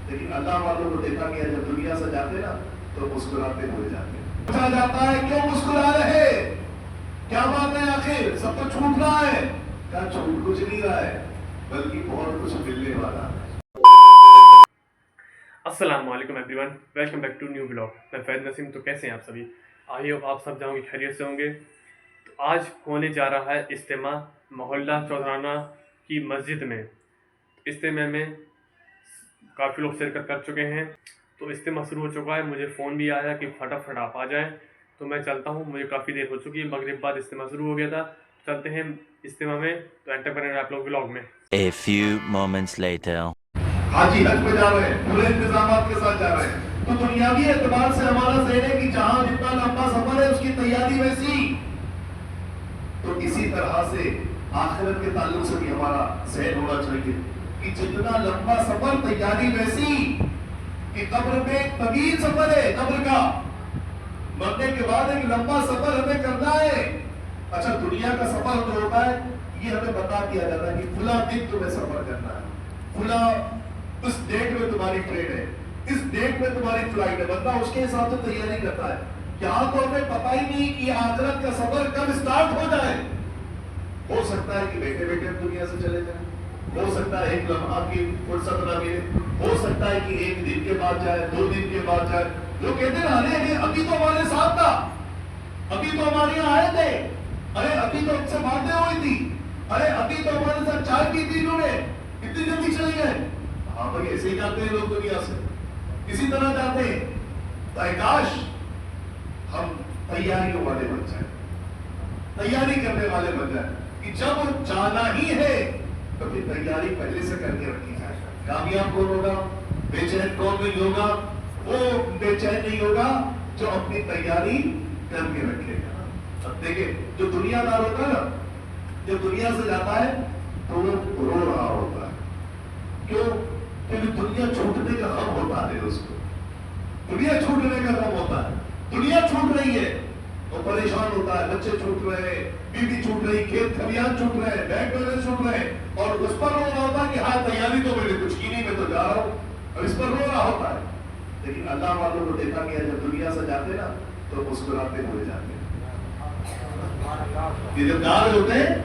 لیکن اللہ والوں کو دیکھا گیا جب دنیا سے جاتے نا تو مسکراتے ہوئے جاتے ہیں. پوچھا جاتا ہے کیوں مسکرا رہے, کیا بات ہے آخر, سب تو چھوٹ رہا ہے. کیا چھوٹ کچھ نہیں رہا ہے بلکہ بہت کچھ ملنے والا ہے. السلام علیکم everyone, welcome back to new blog. میں فیض نسیم. تو کیسے ہیں آپ سبھی؟ آئی ہوپ آپ سب جاؤں گے خیریت سے ہوں گے. تو آج ہونے جا رہا ہے اجتماع محلہ چودرانہ کی مسجد میں. اجتماع میں کافی لوگ شرکت کر چکے ہیں. تو اجتماع شروع ہو چکا ہے. مجھے فون بھی آیا کہ فٹافٹ آپ آ جائیں. تو میں چلتا ہوں, مجھے کافی دیر ہو چکی ہے, مغرب بعد اجتماع شروع ہو گیا تھا. چلتے ہیں اجتماع میں. تو انٹر کریں آپ لوگ ولاگ میں. A few moments later. حاجی حج پہ جا رہے ہیں, پورے انتظامات کے ساتھ جا رہے ہیں. تو دنیاوی اعتبار سے ہمارا ذہن ہے کہ جہاں جتنا لمبا سفر ہے اس کی تیاری ویسی. تو اسی طرح سے آخرت کے تعلق سے بھی ہمارا ذہن ہونا چاہیے کہ جتنا لمبا سفر تیاری ویسی. کہ قبر میں ایک طویل سفر ہے, قبر کا مرنے کے بعد ایک لمبا سفر ہمیں کرنا ہے. اچھا دنیا کا سفر جو ہوتا ہے یہ ہمیں بتا دیا جاتا ہے کہ فلاں دن تمہیں سفر کرنا ہے, فلاں اس ڈیٹ میں تمہاری ٹرین ہے, اس ڈیٹ میں تمہاری فلائٹ ہے. بندہ اس کے حساب سے تیاری کرتا ہے. یہاں تو ہمیں پتہ ہی نہیں کہ آخرت کا سفر کب اسٹارٹ ہو جائے. ہو سکتا ہے کہ بیٹھے بیٹھے ہم دنیا سے چلے جائیں, ہو سکتا ہے ایک لمحہ کی فرصت نہ ملے, ہو سکتا ہے کہ ایک دن کے بعد جائے, 2 دن کے بعد جائے. جو کہتے ہیں ارے ابھی تو ہمارے ساتھ تھا, ابھی تو ہمارے یہاں آئے تھے, ارے ابھی تو ہم سے باتیں ہوئی تھی, ارے ابھی تو ہمارے ساتھ چائے پی تھی, انہوں نے اتنی جلدی چلے گئے. ہاں بھائی ایسے ہی جاتے ہیں لوگ دنیا سے, اسی طرح جاتے ہیں. کاش ہم تیاریوں والے بن جائیں, تیاری کرنے والے بن جائیں کہ جب جانا ہی ہے تو پھر تیاری پہلے سے کر کے رکھی جائے. کامیاب کون ہوگا, بے چین کون نہیں ہوگا؟ وہ بے چین نہیں ہوگا جو اپنی تیاری کر کے رکھے گا. اب دیکھیں جو دنیا دار ہوتا ہے نا, جو دنیا سے جاتا ہے تو وہ رو رہا ہوتا ہے. کیوں؟ کیونکہ دنیا چھوٹنے کا غم ہوتا ہے اس کو, دنیا چھوٹنے کا غم ہوتا ہے. دنیا چھوٹ رہی ہے وہ پریشان ہوتا ہے, بچے چھوٹ رہے ہیں, بیوی چھوٹ رہی, کھیت کھلیان چھوٹ رہے ہیں, بینک بیلنس چھوٹ رہے ہیں, اور اس پر رو رہا ہوتا ہے کہ ہاں تیاری تو میں نے کچھ کی نہیں, میں تو جا رہا ہوں, اور اس پر رو رہا ہوتا ہے. لیکن اللہ والوں کو دیکھا گیا جب دنیا سے جاتے نا تو مسکراتے ہوئے جاتے ہیں. یہ جب جا رہے ہوتے ہیں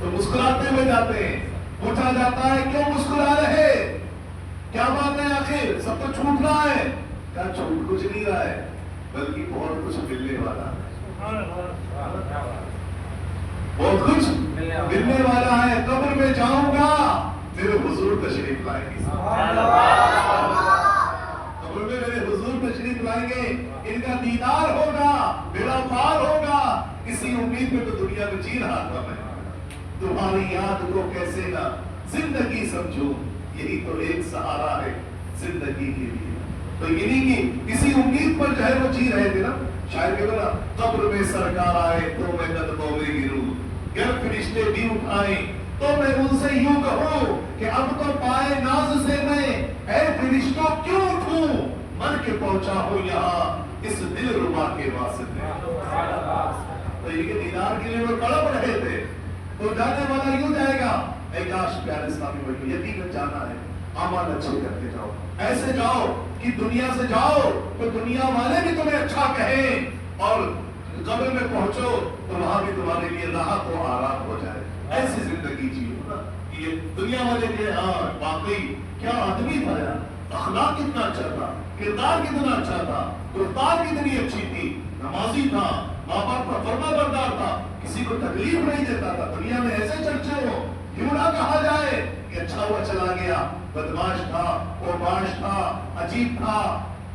تو مسکراتے ہوئے جاتے ہیں. پوچھا جاتا ہے کیوں مسکرا رہے, کیا بات ہے آخر, سب تو چھوٹ رہا ہے. کیا چھوٹ کچھ نہیں رہا ہے بلکہ بہت کچھ ملنے والا ہے. بہت کچھ ملنے والا ہے. قبر میں جاؤں گا میرے حضور تشریف لائیں گے, قبر میں میرے حضور تشریف لائیں گے, ان کا دیدار ہوگا, میرا پار ہوگا. اسی امید میں تو دنیا میں جی رہا تھا میں. تمہاری یاد کو کیسے نہ زندگی سمجھو, یہی تو ایک سہارا ہے زندگی کے لیے. تو یعنی کہ اسی امید پر جو ہے وہ جی رہے تھے نا. شاید کہ بولا قبر میں سرکار آئے تو میں قدموں میں گروں, گر فرشتے بھی اٹھائیں تو میں ان سے یوں کہوں کہ اب تو پائے ناز سے میں اے فرشتوں کیوں اٹھوں, مر کے پہنچا ہوں یہاں اس دل ربا کے واسطے. تو یہ کہ دیدار کے لیے وہ تڑپ رہے تھے. تو جانے والا یوں جائے گا, اے کاش پیارے اسلامی بھائی یقیناً جانا ہے, اعمال اچھے کرتے جاؤ, ایسے جاؤ کہ دنیا سے جاؤ تو دنیا والے بھی تمہیں اچھا کہیں, اور قبر میں پہنچو تو وہاں بھی تمہارے لیے راحت و آرام ہو جائے. ایسی زندگی جیو نا. یہ دنیا والے کہ ہاں واقعی کیا آدمی تھا یار, اخلاق کتنا اچھا تھا, کردار کتنا اچھا تھا, گفتار کتنی اچھی تھی, نمازی تھا, ماں باپ کا فرما بردار تھا, کسی کو تکلیف نہیں دیتا تھا. دنیا میں ایسے چرچے ہو, کیوں نہ کہا جائے کہ اچھا ہوا چلا گیا, بدماش تھا, قرباش تھا, عجیب تھا,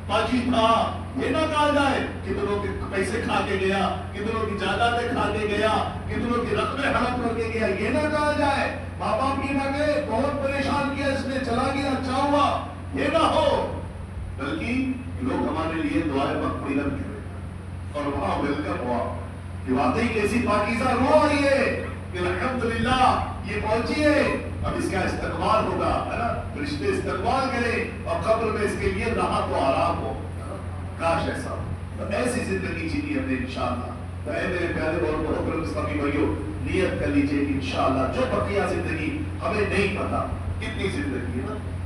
پاجی تھا. یہ نہ کہا جائے کتنوں کے پیسے کھا کے گیا, کتنوں کی جائیدادیں کھا کے گیا, کتنوں کی رقمیں ہڑپ کر کے گیا. یہ نہ کہا جائے ماں باپ کی نہ گئے, بہت پریشان کیا اس نے, چلا گیا, اچھا ہوا. یہ نہ ہو, بلکہ لوگ ہمارے لیے دعائیں مغفرت کریں اور وہاں ویلکم ہوا کہ واقعی کیسی پاکیزہ روح آئی ہے کہ الحمدللہ یہ پہنچی ہے, اب اس کا استقبال ہوگا, ہے نا, فرشتے استقبال کریں اور قبر میں اس کے لیے راحت و آرام ہو. کاش ایسا ہو. تو ایسی زندگی جیتی ہم نے انشاءاللہ. تو اے میرے پیارے اور محترم اسلامی بھائیوں, نیت کر لیجئے کہ انشاءاللہ جو بقیہ زندگی ہمیں نہیں پتا کتنی زندگی ہے نا,